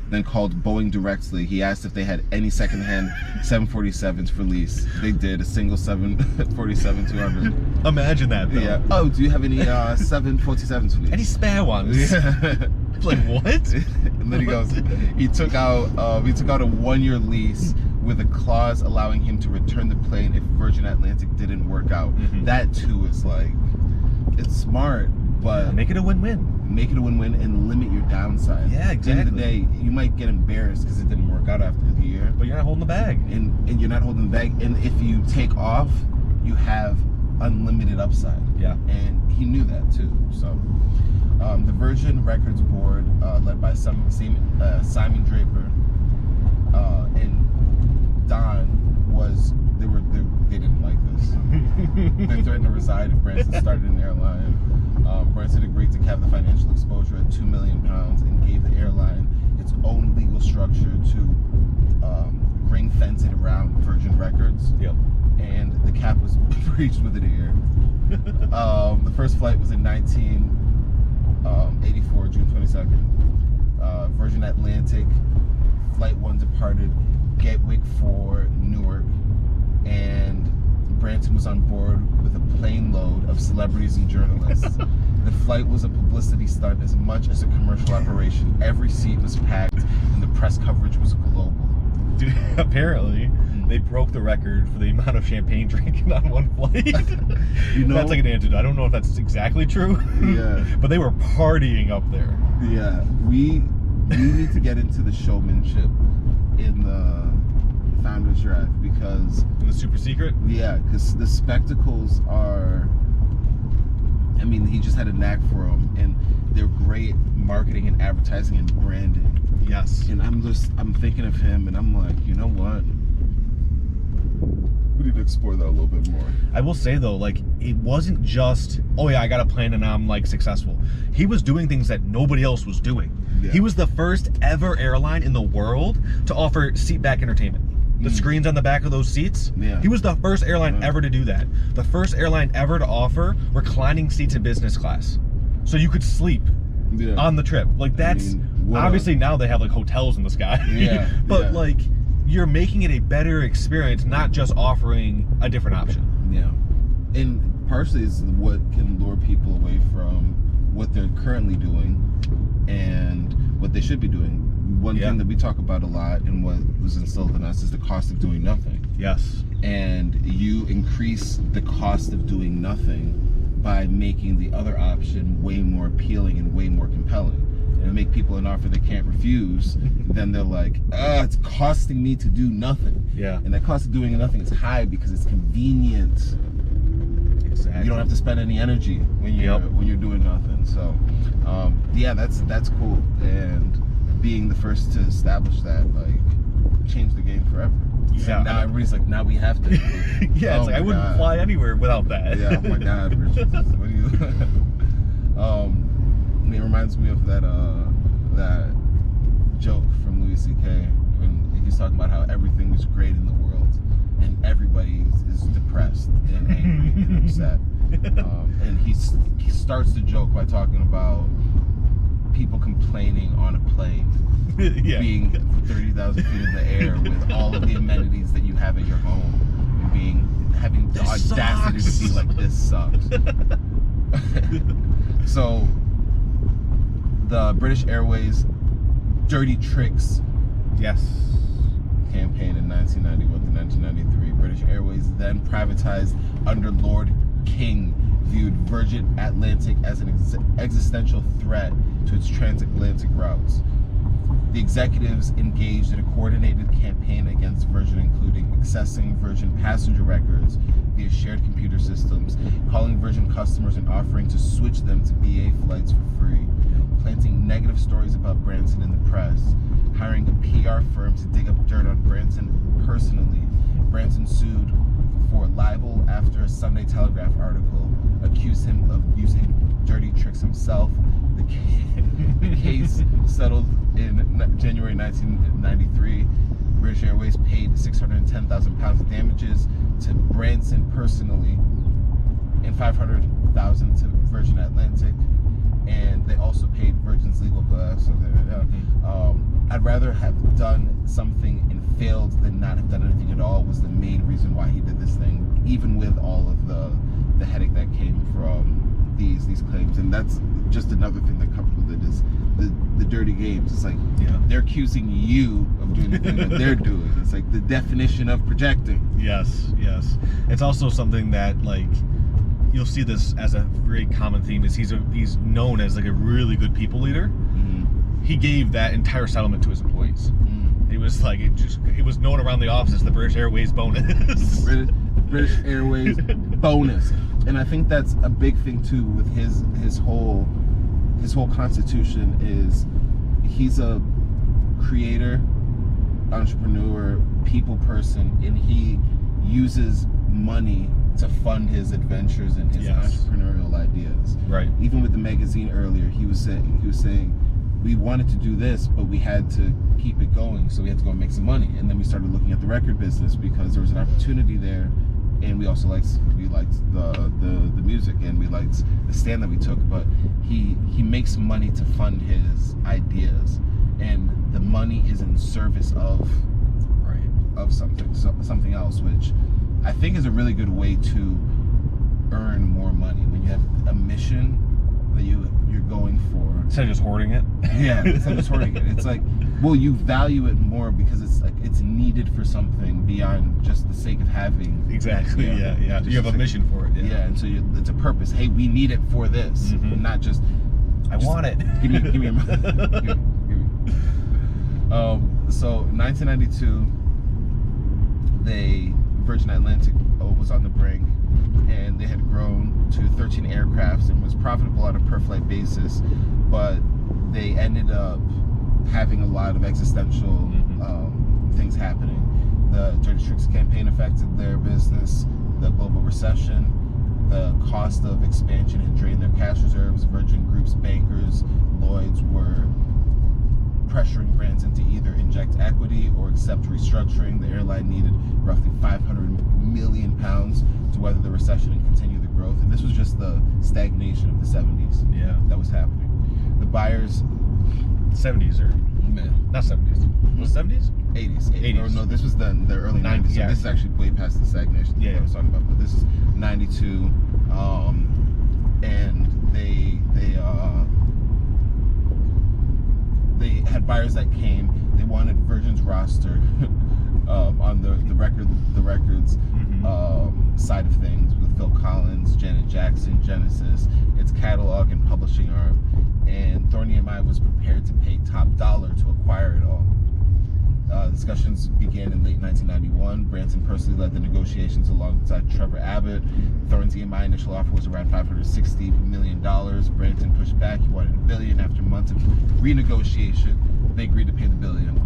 S2: then called Boeing directly. He asked if they had any secondhand 747s for lease. They did, a single 747-200.
S1: Imagine that, though.
S2: Yeah. Oh, do you have any 747s for lease?
S1: Any spare ones?
S2: Yeah.
S1: Like, what?
S2: And then he goes, he took out a 1-year lease with a clause allowing him to return the plane if Virgin Atlantic didn't work out. That too is like, it's smart, but
S1: make it a win-win.
S2: Make it a win-win and limit your downside.
S1: Yeah,
S2: At the end of the day, you might get embarrassed because it didn't work out after the year.
S1: But you're not holding the bag.
S2: And you're not holding the bag. And if you take off, you have unlimited upside.
S1: Yeah.
S2: And he knew that too. So the Virgin Records Board, led by Simon Draper and Don, they didn't like this. They threatened to resign if Branson started an airline. Branson agreed to cap the financial exposure at £2 million and gave the airline its own legal structure to ring fence it around Virgin Records.
S1: Yep.
S2: And the cap was breached within a year. The first flight was in 1984, June 22nd. Virgin Atlantic Flight 1 departed Gatwick for Newark, and Branson was on board with a plane load of celebrities and journalists. The flight was a publicity stunt as much as a commercial operation. Every seat was packed, and the press coverage was global.
S1: Dude, apparently, they broke the record for the amount of champagne drinking on one flight. That's like an antidote. I don't know if that's exactly true.
S2: Yeah.
S1: But they were partying up there.
S2: Yeah. We need to get into the showmanship in the Founders Draft because...
S1: In the super secret?
S2: Yeah, because the spectacles are... I mean, he just had a knack for them, and they're great marketing and advertising and branding.
S1: Yes.
S2: And I'm thinking of him, and I'm like, you know what? We need to explore that a little bit more.
S1: I will say though, like, it wasn't just, oh yeah, I got a plan and now I'm like successful. He was doing things that nobody else was doing. Yeah. He was the first ever airline in the world to offer seat back entertainment. The screens on the back of those seats. Yeah. He was the first airline ever to do that. The first airline ever to offer reclining seats in business class, so you could sleep on the trip. Like that's obviously now they have like hotels in the sky. Yeah. But like you're making it a better experience, not just offering a different option.
S2: Yeah. And partially is what can lure people away from what they're currently doing and what they should be doing. One thing that we talk about a lot and what was instilled in us is the cost of doing nothing.
S1: Yes.
S2: And you increase the cost of doing nothing by making the other option way more appealing and way more compelling. And make people an offer they can't refuse, then they're like, it's costing me to do nothing. Yeah. And that cost of doing nothing is high because it's convenient. Exactly. You don't have to spend any energy when you're doing nothing. So yeah, that's cool. And being the first to establish that, like, changed the game forever. Yeah. And now everybody's like, now we have to.
S1: Yeah, it's like I wouldn't fly anywhere without that.
S2: Yeah, oh my God, Richard. What are you? It reminds me of that joke from Louis C.K. when he's talking about how everything is great in the world and everybody is depressed and angry and upset. And he starts the joke by talking about people complaining on a plane, being 30,000 feet in the air with all of the amenities that you have at your home, and having the audacity to be like, this sucks. So the British Airways Dirty Tricks campaign in 1991 to 1993, British Airways, then privatized under Lord King, viewed Virgin Atlantic as an existential threat to its transatlantic routes. The executives engaged in a coordinated campaign against Virgin, including accessing Virgin passenger records via shared computer systems, calling Virgin customers and offering to switch them to BA flights for free, planting negative stories about Branson in the press, hiring a PR firm to dig up dirt on Branson personally. Branson sued for libel after a Sunday Telegraph article accused him of using dirty tricks himself. The case settled in January 1993. British Airways paid £610,000 of damages to Branson personally and $500,000 to Virgin Atlantic, and they also paid Virgin's legal costs. So I'd rather have done something and failed than not have done anything at all was the main reason why he did this thing, even with all of the headache that came from these claims. And that's just another thing that comes with it is the dirty games. It's like
S1: Yeah.
S2: they're accusing you of doing the thing that they're doing. It's like the definition of projecting.
S1: Yes. It's also something that, like, you'll see this as a very common theme. Is he's known as like a really good people leader. He gave that entire settlement to his employees. It was like it was known around the office as the British Airways bonus.
S2: British Airways bonus. And I think that's a big thing too with his whole constitution is he's a creator, entrepreneur, people person, and he uses money to fund his adventures and his entrepreneurial ideas.
S1: Right.
S2: Even with the magazine earlier, he was saying we wanted to do this, but we had to keep it going, so we had to go and make some money. And then we started looking at the record business because there was an opportunity there, and we also liked the music, and we liked the stand that we took. But he makes money to fund his ideas, and the money is in service of something else, which I think is a really good way to earn more money when you have a mission that you're going for.
S1: Instead of just hoarding it.
S2: Yeah, instead of just hoarding it. It's like, well, you value it more because it's like it's needed for something beyond just the sake of having.
S1: Exactly. Yeah. You have a mission for it.
S2: Yeah, and so it's a purpose. Hey, we need it for this, not just.
S1: I want it.
S2: Give me. Give me. So 1992, Virgin Atlantic was on the brink, and they had grown to 13 aircrafts and was profitable on a per-flight basis, but they ended up having a lot of existential things happening. The Dirty Tricks campaign affected their business, the global recession, the cost of expansion had drained their cash reserves. Virgin Group's bankers, Lloyd's, were pressuring Branson to either inject equity or accept restructuring. The airline needed roughly 500 million pounds to weather the recession and continue the growth. And this was just the stagnation of the 70s that was happening. The buyers...
S1: 70s or... Not 70s. Was it 70s?
S2: 80s. Or no, this was the early 90s. So this is actually way past the stagnation that I was talking about. But this is 92. And they had buyers that came. They wanted Virgin's roster on the records side of things, with Phil Collins, Janet Jackson, Genesis, its catalog and publishing arm. And Thorny EMI was prepared to pay top dollar to acquire it all. Discussions began in late 1991. Branson personally led the negotiations alongside Trevor Abbott. Thorn's EMI initial offer was around $560 million. Branson pushed back. He wanted $1 billion. After months of renegotiation, they agreed to pay the $1 billion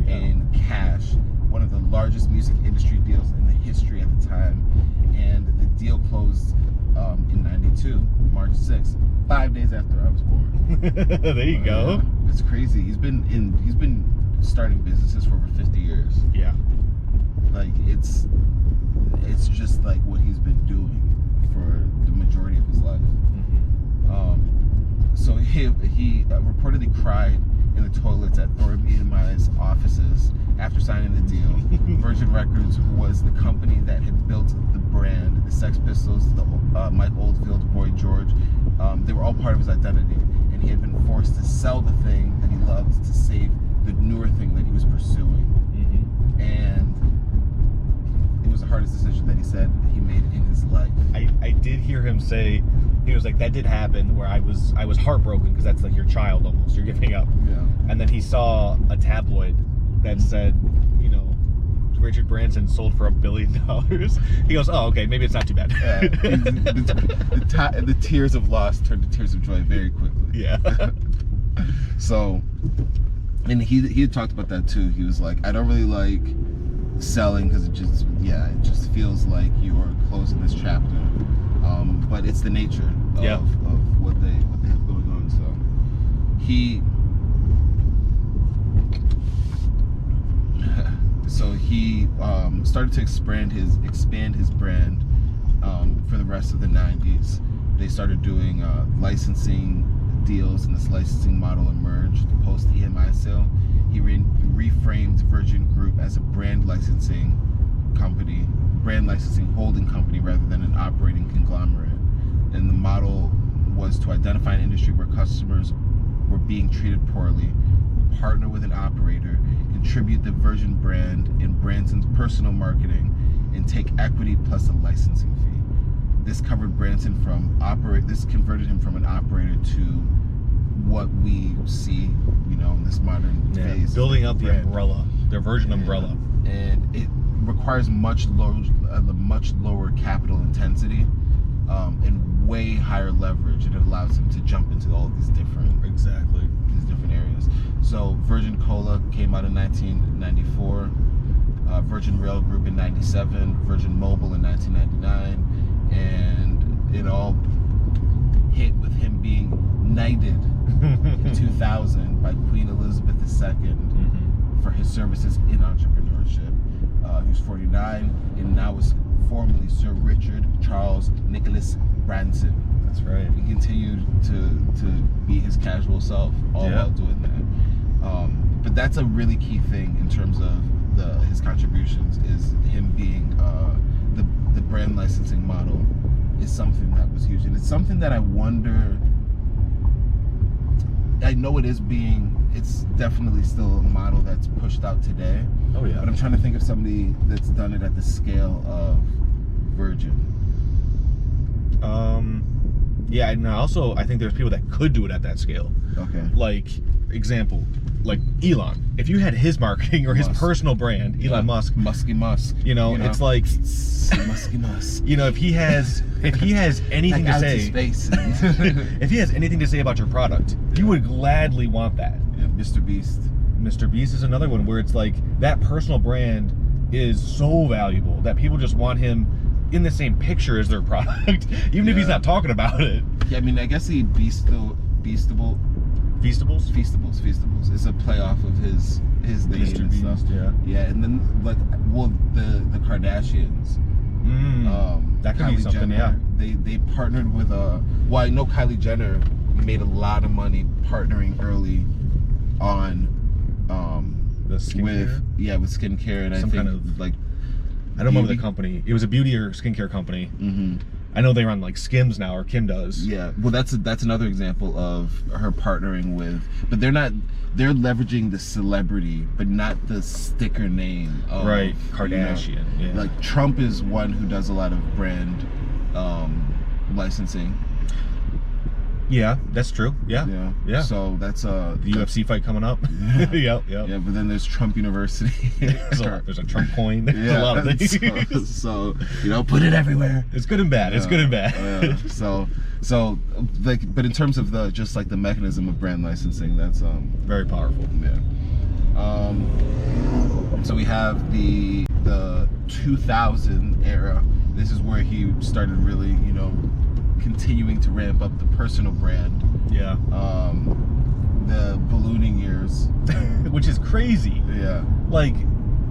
S2: in cash. One of the largest music industry deals in the history at the time. And the deal closed in 92, March 6th, 5 days after I was born.
S1: There you go.
S2: It's crazy. He's been starting businesses for over 50 years.
S1: Yeah.
S2: Like it's just like what he's been doing for the majority of his life. So he reportedly cried in the toilets at Thorny EMI's offices after signing the deal. Virgin Records was the company that had built the brand, the Sex Pistols, the Mike Oldfield, Boy George. They were all part of his identity, and he had been forced to sell the thing that he loved to save the newer thing that he was pursuing. And it was the hardest decision that he said he made in his life.
S1: I did hear him say, he was like, that did happen, where I was heartbroken, because that's like your child almost, you're giving up. And then he saw a tabloid that said, you know, Richard Branson sold for $1 billion. He goes, oh, okay, maybe it's not too bad.
S2: The tears of loss turned to tears of joy very quickly.
S1: Yeah.
S2: So, and he had talked about that too. He was like, I don't really like selling because it just feels like you're closing this chapter. But it's the nature of what they have going on. So he started to expand his brand for the rest of the 90s. They started doing licensing deals, and this licensing model emerged post EMI sale. He reframed Virgin Group as a brand licensing holding company rather than an operating conglomerate. And the model was to identify an industry where customers were being treated poorly, partner with an operator, contribute the Virgin brand in Branson's personal marketing, and take equity plus a licensing fee. This covered Branson This converted him from an operator to what we see, in this modern phase.
S1: Building out the umbrella, their Virgin umbrella,
S2: and it requires a much lower capital intensity, and way higher leverage, and it allows him to jump into all of these different areas. So Virgin Cola came out in 1994, Virgin Rail Group in 97, Virgin Mobile in 1999, and it all hit with him being knighted in 2000 by Queen Elizabeth II for his services in entrepreneurship. He was 49 and now is formally Sir Richard Charles Nicholas Branson.
S1: That's right.
S2: He continued to be his casual self all while doing that. But that's a really key thing in terms of his contributions, is him being the brand licensing model is something that was huge. And it's something that I wonder, I know it's definitely still a model that's pushed out today.
S1: Oh yeah.
S2: But I'm trying to think of somebody that's done it at the scale of Virgin.
S1: Yeah, and also I think there's people that could do it at that scale.
S2: Okay.
S1: Like, example, like Elon. If you had his marketing or his personal brand, Elon Musk.
S2: Musky Musk.
S1: It's like
S2: Musky Musk.
S1: if he has anything to say, if he has anything to say about your product, you would gladly want that.
S2: Yeah, Mr. Beast.
S1: Mr. Beast is another one where it's like that personal brand is so valuable that people just want him in the same picture as their product, even if he's not talking about it.
S2: Yeah, I mean, I guess the Feastables is a playoff of his name
S1: Mr.
S2: and
S1: Beast,
S2: stuff.
S1: yeah.
S2: And then the Kardashians.
S1: That could be
S2: Kylie
S1: something.
S2: Jenner, they partnered with I know Kylie Jenner made a lot of money partnering early on
S1: the skincare?
S2: with skincare, and
S1: Some
S2: I think
S1: kind of,
S2: like,
S1: I don't remember the company. It was a beauty or skincare company. I know they run like Skims now, or Kim does.
S2: Yeah, well, that's another example of her partnering with, but they're leveraging the celebrity, but not the sticker name of,
S1: right, Kardashian. Yeah.
S2: Like Trump is one who does a lot of brand licensing.
S1: Yeah, that's true. Yeah.
S2: So that's
S1: the UFC fight coming up. Yep.
S2: Yeah, but then there's Trump University.
S1: There's a Trump coin. There's a lot of things.
S2: So put it everywhere.
S1: It's good and bad. It's good and bad.
S2: So like, but in terms of the mechanism of brand licensing, that's
S1: very powerful.
S2: Yeah. So we have the 2000 era. This is where he started really, continuing to ramp up the personal brand.
S1: Yeah.
S2: The ballooning years.
S1: Which is crazy.
S2: Yeah.
S1: Like,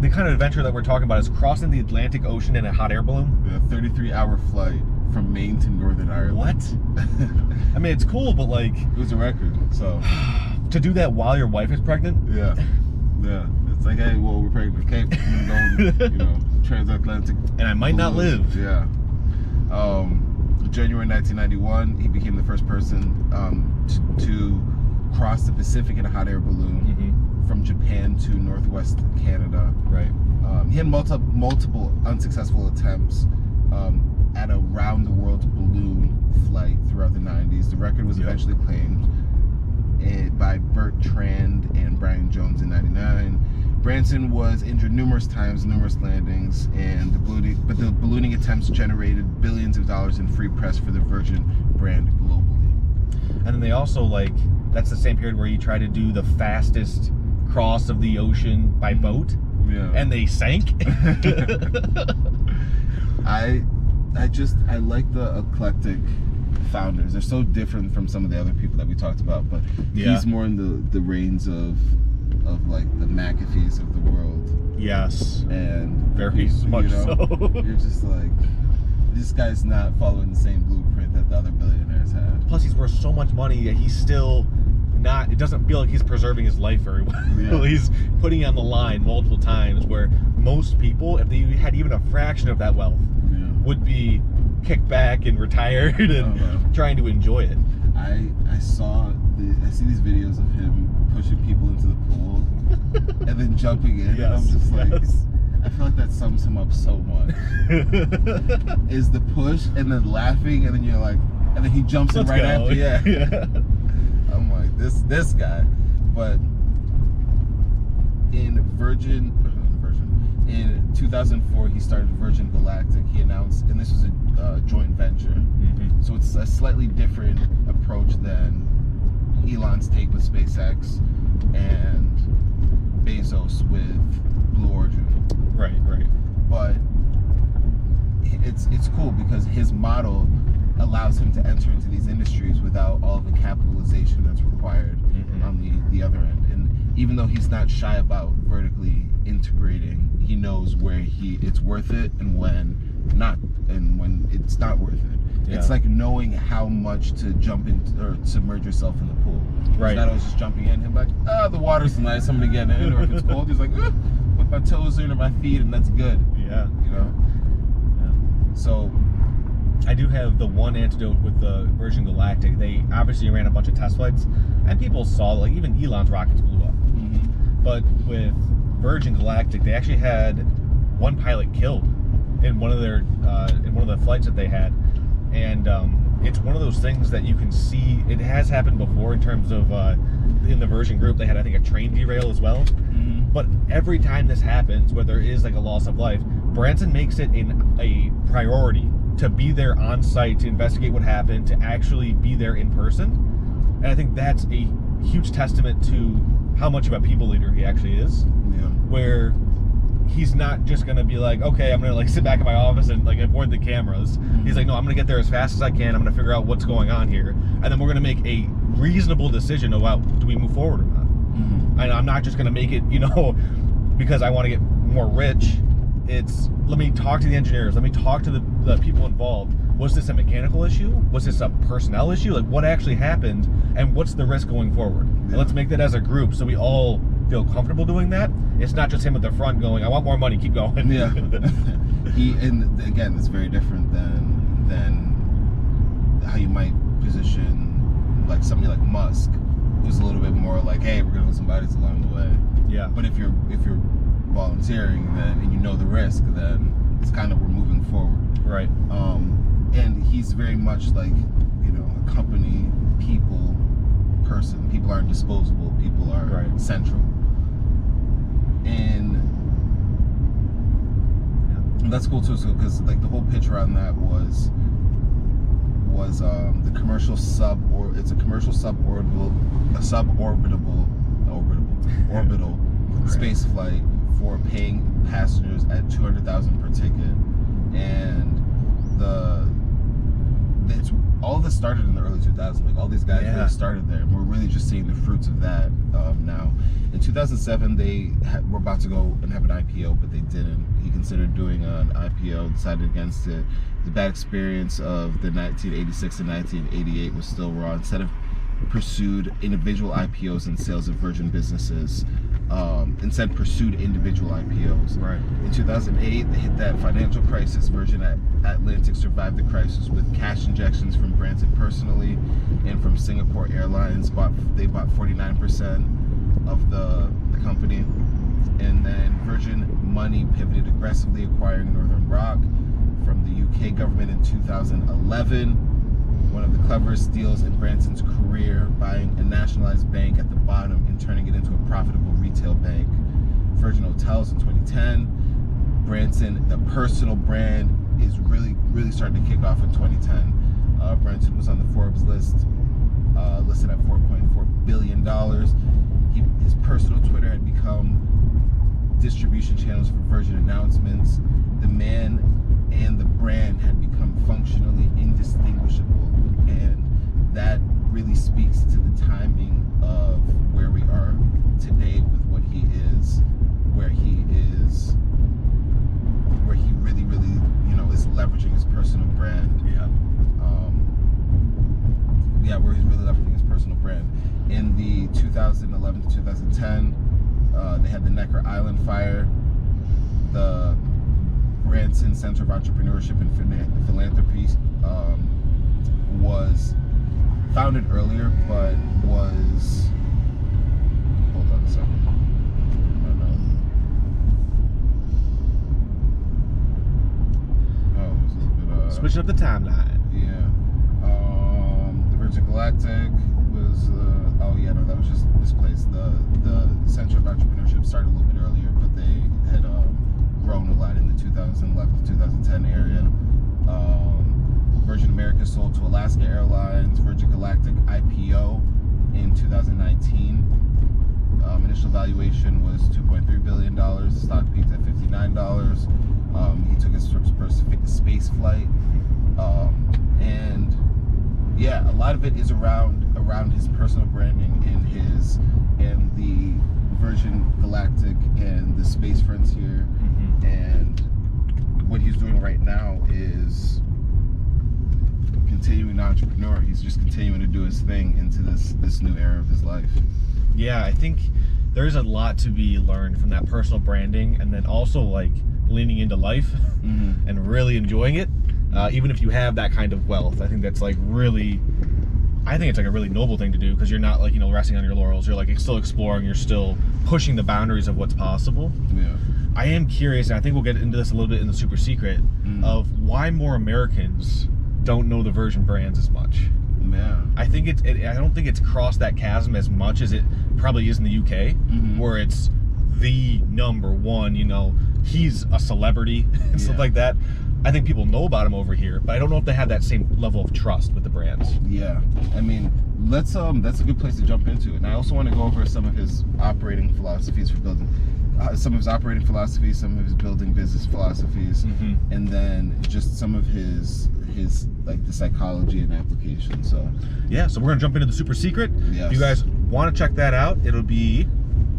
S1: the kind of adventure that we're talking about is crossing the Atlantic Ocean in a hot air balloon.
S2: Yeah, 33-hour flight from Maine to Northern Ireland.
S1: What? I mean, it's cool, but like...
S2: It was a record, so...
S1: To do that while your wife is pregnant?
S2: Yeah. Yeah. It's like, hey, well, we're pregnant. Okay, we're going to transatlantic.
S1: And I might not live.
S2: Yeah. January 1991, he became the first person to cross the Pacific in a hot air balloon from Japan to Northwest Canada.
S1: Right.
S2: He had multiple unsuccessful attempts at a round-the-world balloon flight throughout the 90s. The record was eventually claimed by Bert Trand and Brian Jones in 99. Branson was injured numerous times, numerous landings, and the ballooning attempts generated billions of dollars in free press for the Virgin brand globally.
S1: And then they also, that's the same period where you try to do the fastest cross of the ocean by boat.
S2: Yeah.
S1: And they sank.
S2: I like the eclectic founders. They're so different from some of the other people that we talked about, but he's more in the reins of like the McAfees of the world.
S1: Yes.
S2: And
S1: very much so.
S2: You're just like, this guy's not following the same blueprint that the other billionaires have.
S1: Plus, he's worth so much money that he's still not, it doesn't feel like he's preserving his life very well. Yeah. He's putting it on the line multiple times, where most people, if they had even a fraction of that wealth, would be kicked back and retired and trying to enjoy it.
S2: I saw I see these videos of him pushing people into the pool and then jumping in, and I'm just like, I feel like that sums him up so much. Is the push and then laughing, and then you're like, and then he jumps in right after. Yeah. I'm like, this guy. But in in 2004, he started Virgin Galactic. He announced, and this was a joint venture. So it's a slightly different approach than Elon's take with SpaceX and Bezos with Blue Origin.
S1: Right.
S2: But it's cool because his model allows him to enter into these industries without all of the capitalization that's required on the other end. And even though he's not shy about vertically integrating, he knows where it's worth it and when it's not worth it. Yeah. It's like knowing how much to jump in or submerge yourself in the pool.
S1: Right.
S2: He's not always just jumping in. He's like, the water's nice, I'm gonna get in. Or if it's cold, he's like, put my toes under my feet, and that's good.
S1: Yeah.
S2: You know. Yeah. So,
S1: I do have the one antidote with the Virgin Galactic. They obviously ran a bunch of test flights, and people saw, like, even Elon's rockets blew up. But with Virgin Galactic, they actually had one pilot killed in one of the flights that they had. And it's one of those things that you can see. It has happened before in terms of in the Virgin group, they had, I think, a train derail as well. But every time this happens, where there is like a loss of life, Branson makes it a priority to be there on site, to investigate what happened, to actually be there in person. And I think that's a huge testament to how much of a people leader he actually is.
S2: Yeah.
S1: Where he's not just gonna be like, okay, I'm gonna like sit back in my office and like avoid the cameras. He's like, no, I'm gonna get there as fast as I can. I'm gonna figure out what's going on here, and then we're gonna make a reasonable decision about do we move forward or not. And I'm not just gonna make it, because I want to get more rich. It's, let me talk to the engineers. Let me talk to the people involved. Was this a mechanical issue? Was this a personnel issue? Like, what actually happened, and what's the risk going forward? And let's make that as a group so we all feel comfortable doing that. It's not just him at the front going, I want more money, keep going.
S2: Yeah. And again, it's very different than how you might position like somebody like Musk, who's a little bit more like, hey, we're gonna lose some bodies along the way.
S1: Yeah.
S2: But if you're volunteering, then and you know the risk, then it's kind of, we're moving forward.
S1: Right.
S2: And he's very much like, a company people person. People aren't disposable. People are central. And that's cool too. So because like the whole pitch around that was the commercial orbital space flight for paying passengers at $200,000 per ticket, and it's all this started in the early 2000s. Like all these guys really started there, and we're really just seeing the fruits of that now. In 2007, they were about to go and have an IPO, but they didn't. He considered doing an IPO, decided against it. The bad experience of the 1986 and 1988 was still raw. Instead of pursued individual IPOs and sales of Virgin businesses, instead pursued individual IPOs.
S1: Right. In
S2: 2008, they hit that financial crisis. Virgin Atlantic survived the crisis with cash injections from Branson personally and from Singapore Airlines. They bought 49% of the company. And then Virgin Money pivoted aggressively, acquiring Northern Rock from the UK government in 2011. One of the cleverest deals in Branson's career, buying a nationalized bank at the bottom and turning it into a profitable retail bank. Virgin Hotels in 2010. Branson, the personal brand, is really starting to kick off in 2010. Branson was on the Forbes list, listed at $4.4 billion. His personal Twitter had become distribution channels for Virgin announcements. The man and the brand had become functionally indistinguishable, and that really speaks to the timing of where we are today with what he is, where he really is leveraging his personal brand. Where he's really leveraging his personal brand. In the 2011 to 2010, they had the Necker Island fire. The Branson Center of Entrepreneurship and Philanthropy was founded earlier, but was. Hold on a second. Oh, it was a little bit.
S1: Switching up the timeline.
S2: Yeah. The Virgin Galactic was. Oh yeah, no, that was just misplaced. The Center of Entrepreneurship started a little bit earlier, but they had grown a lot in the 2011 to 2010 area. Virgin America sold to Alaska Airlines. Virgin Galactic IPO in 2019. Initial valuation was $2.3 billion. The stock peaked at $59. He took his first space flight. And yeah, a lot of it is around his personal branding and the Virgin Galactic and the space frontier.
S1: Mm-hmm.
S2: And what he's doing right now is continuing entrepreneur. He's just continuing to do his thing into this new era of his life.
S1: Yeah, I think there's a lot to be learned from that personal branding, and then also like leaning into life and really enjoying it. Even if you have that kind of wealth, I think that's like really, I think it's like a really noble thing to do, because you're not like, you know, resting on your laurels. You're like still exploring, you're still pushing the boundaries of what's possible.
S2: Yeah.
S1: I am curious, and I think we'll get into this a little bit in the super secret, of why more Americans don't know the Virgin brands as much.
S2: Yeah.
S1: I think I don't think it's crossed that chasm as much as it probably is in the UK, where it's the number one, you know, he's a celebrity and stuff like that. I think people know about him over here, but I don't know if they have that same level of trust with the brands.
S2: Yeah. I mean, that's a good place to jump into it. And I also want to go over some of his operating philosophies for building, some of his operating philosophies, some of his building business philosophies, and then just some of his like the psychology and application. So
S1: yeah, so we're gonna jump into the super secret.
S2: Yes.
S1: If you guys want to check that out, it'll be,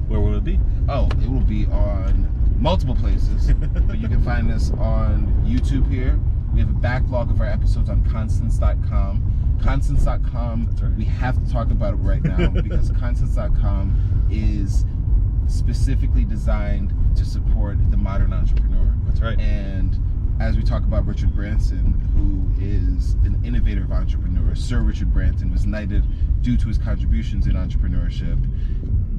S1: where will it be?
S2: Oh, it will be on multiple places, but you can find us on YouTube here. We have a backlog of our episodes on Constance.com. Constance.com, right. We have to talk about it right now because Constance.com is specifically designed to support the modern entrepreneur.
S1: That's right.
S2: And as we talk about Richard Branson, who is an innovative entrepreneur, Sir Richard Branson was knighted due to his contributions in entrepreneurship.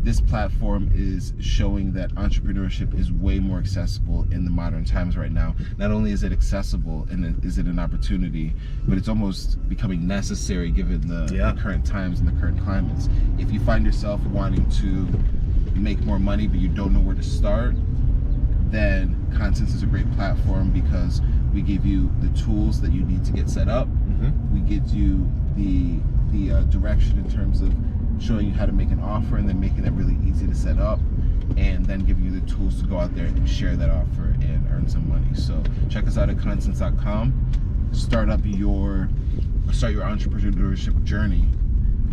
S2: This platform is showing that entrepreneurship is way more accessible in the modern times right now. Not only is it accessible and is it an opportunity, but it's almost becoming necessary given the current times and the current climates. If you find yourself wanting to make more money but you don't know where to start, then Constance is a great platform because we give you the tools that you need to get set up. We give you the direction in terms of showing you how to make an offer and then making it really easy to set up, and then giving you the tools to go out there and share that offer and earn some money. So check us out at Constance.com. Start your entrepreneurship journey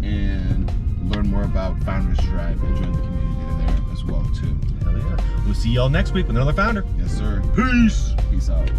S2: and learn more about Founders Drive and join the community there as well too.
S1: Hell yeah. We'll see y'all next week with another founder.
S2: Yes, sir.
S1: Peace.
S2: Peace out.